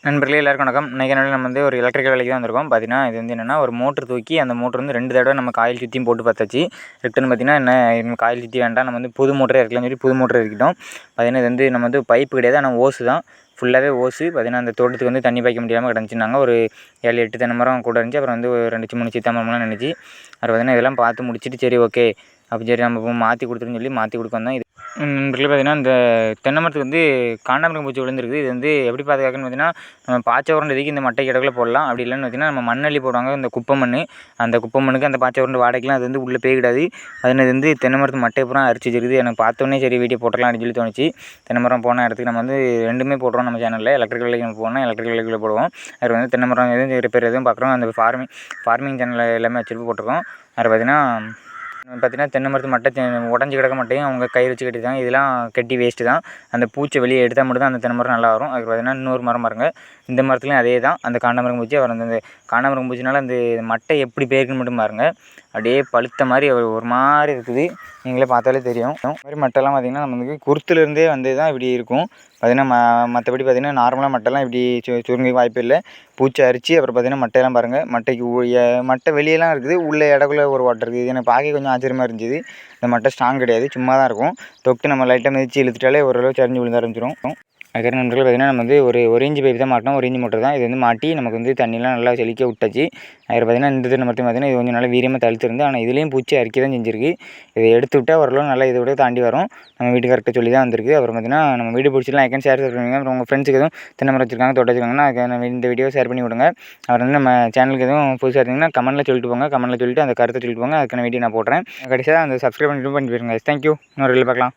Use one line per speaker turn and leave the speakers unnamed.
நண்பர்களே எல்லாருக்கும் வணக்கம். இன்றைக்கி நம்ம ஒரு எலக்ட்ரிக்கல் வேலைக்கு தான் வந்திருக்கோம். பார்த்தீங்கன்னா இது என்னென்னா ஒரு மோட்ரு தூக்கி அந்த மோட்ரு 2 தடவை நம்ம காயில் சுற்றியும் போட்டு பார்த்தாச்சு. ரிட்டர்ன் பார்த்தீங்கன்னா என்ன காயில் சுற்றி வேண்டாம், நம்ம புது மோட்டரே இருக்கலாம்னு சொல்லி புது மோட்டர் இறக்கிட்டோம். பார்த்தீங்கன்னா இது நம்ம பைப்பு கிடையாது, ஆனால் ஓசு தான், ஃபுல்லாகவே ஓசு. பார்த்தீங்கன்னா அந்த தோட்டத்துக்கு தண்ணி பாய்க்க முடியாமல் கிடந்துச்சுனாங்க. ஒரு 7-8 தென்னை மரம் கூட இருந்துச்சு. அப்புறம் ஒரு 2-3 சீத்தா மரம்லாம் நினச்சி அப்புறம் பார்த்தீங்கன்னா இதெல்லாம் பார்த்து முடிச்சுட்டு சரி ஓகே அப்போ சரி நம்ம மாற்றி கொடுத்துருன்னு சொல்லி மாற்றி கொடுக்க வந்தோம். நண்பர்களே பார்த்தீங்கன்னா இந்த தென்னை மரத்துக்கு காண்டாமிருகம் பூச்சி விழுந்துருக்குது. இது எப்படி பாதுகாக்கணும்னு பார்த்தீங்கன்னா நம்ம பாய்ச்ச உரண்டதுக்கு இந்த மட்டை கிடக்குள்ள போடலாம். அப்படி இல்லைன்னு பார்த்தீங்கன்னா நம்ம மண்ணள்ளி போடுவாங்க, இந்த குப்பை மண். அந்த குப்பை மண்ணுக்கு அந்த பாய்ச்ச உரண்டு வாடகைலாம் அது உள்ளே போய்கிடாது. அது தென்னை மரத்து மட்டை பூரா அரிச்சு வச்சிருக்குது. எனக்கு பார்த்தோன்னே சரி வீடியோ போட்டுடலாம் அப்படின்னு சொல்லி தோணுச்சு. தென்னை மரம் போன இடத்துக்கு நம்ம ரெண்டுமே போடுறோம் நம்ம சேனலில். எலக்ட்ரிக்கல் வேலைக்கு நம்ம போனால் எலக்ட்ரிக்கல் வேலைக்குள்ளே போடுவோம். அது தென்னை மரம் எதுவும் ரிப்பேர் எதுவும் பார்க்குறோம். அந்த ஃபார்மிங் சேனலில் எல்லாமே வச்சுட்டு போட்டிருக்கோம். அது பார்த்தீங்கன்னா தென்னை மரத்து மட்டை உடஞ்சி கிடக்க மாட்டையும் அவங்க கயிறு வச்சு கட்டிட்டாங்க. இதெல்லாம் கட்டி வேஸ்ட்டு தான். அந்த பூச்சை வெளியே எடுத்தால் மட்டும் தான் அந்த தென்னை மரம் நல்லா வரும். அதுக்கு பார்த்தீங்கன்னா இன்னொரு மரம் பாருங்க, இந்த மரத்துலையும் அதே தான். அந்த காண்டாமிருகம் பூச்சி அவர் அந்த காண்டாமிருகம் பூச்சினால அந்த மட்டை எப்படி பேருக்குன்னு மட்டும் பாருங்கள். அப்படியே பழுத்த மாதிரி ஒரு மாதிரி இருக்குது, நீங்களே பார்த்தாலே தெரியும். இந்த மாதிரி மட்டைலாம் பார்த்திங்கன்னா நம்ம குருத்துலேருந்தே தான் இப்படி இருக்கும். பார்த்திங்கன்னா மற்றபடி பார்த்திங்கன்னா நார்மலாக மட்டைலாம் இப்படி சுருங்க வாய்ப்பு இல்லை. பூச்சி அரிச்சு அப்புறம் பார்த்திங்கன்னா மட்டையெல்லாம் பாருங்கள், மட்டை வெளியெல்லாம் இருக்குது, உள்ளே இடக்குள்ள ஒரு வாட்டர் இருக்குது. இது எனக்கு பார்க்க கொஞ்சம் ஆச்சரியமாக இருந்துச்சு. இந்த மட்டை ஸ்ட்ராங் கிடையாது, சும்மா தான் இருக்கும். தொட்டு நம்ம லைட்டாக மிதித்து இழுத்துட்டாலே ஓரளவு சரிஞ்சு விழுந்து ஆரம்பிச்சிடும். அதுக்கப்புறம் நண்பர்கள் பார்த்திங்கன்னா நம்ம ஒரு இன்ச்சு பைப் தான் மாட்டினோம், ஒரு இன்ச்சு மோட்டர் தான். இது மாட்டி நமக்கு தண்ணியெலாம் நல்லா செழிக்க விட்டாச்சு. அதில் பார்த்திங்கன்னா இந்த தென்னை மரத்தையும் பார்த்திங்கன்னா இது கொஞ்சம் நல்லா வீரியமாக தழுத்துருந்து, ஆனால் இதுலேயும் பூச்சி அரிக்க தான் செஞ்சிருக்கு. இதை எடுத்து விட்டால் ஓரளவு நல்லா இதை விட தாண்டி வரும். நம்ம வீட்டுக்கார்ட்ட சொல்லி தான் வந்திருக்கு. அப்புறம் பார்த்திங்கன்னா நம்ம வீடியோ பிடிச்சிலாம் ஐக்கன் ஷேர் பண்ணுவீங்க. அப்புறம் உங்கள் ஃப்ரெண்ட்ஸுக்கு எதுவும் தென்னை மரம் வச்சிருக்காங்க, தோட்டம் வச்சிருக்காங்கன்னா அதுக்கு இந்த வீடியோ ஷேர் பண்ணி விடுங்க. அப்புறம் நம்ம சேனலுக்கு எதுவும் புதுசாக இருந்தீங்கன்னா கமெண்ட்டில் சொல்லிட்டு போங்க. கமெண்ட்டில் சொல்லிட்டு அந்த கருத்தை சொல்லிட்டு போங்க, அதுக்கான வீடியோ நான் போடுறேன். கடைசியாக அந்த சப்ஸ்கிரைப் பண்ணிட்டு போயிருங்க. தேங்க்யூ. இன்னொரு வீடியோவில் பார்க்கலாம்.